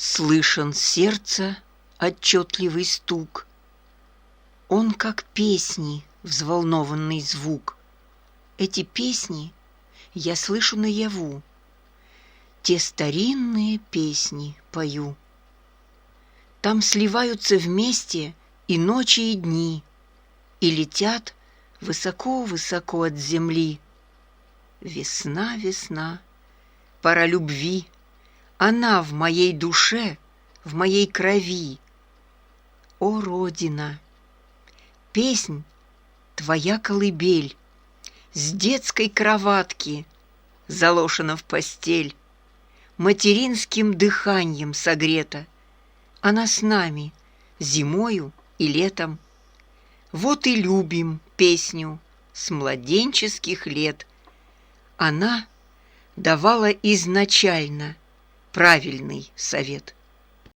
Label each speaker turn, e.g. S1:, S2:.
S1: Слышен сердца отчетливый стук. Он как песни, взволнованный звук. Эти песни я слышу наяву. Те старинные песни пою. Там сливаются вместе и ночи, и дни, и летят высоко-высоко от земли. Весна, весна, пора любви. Она в моей душе, в моей крови. О, Родина! Песнь — твоя колыбель, с детской кроватки заложена в постель, материнским дыханием согрета. Она с нами зимою и летом. Вот и любим песню с младенческих лет. Она давала изначально правильный совет.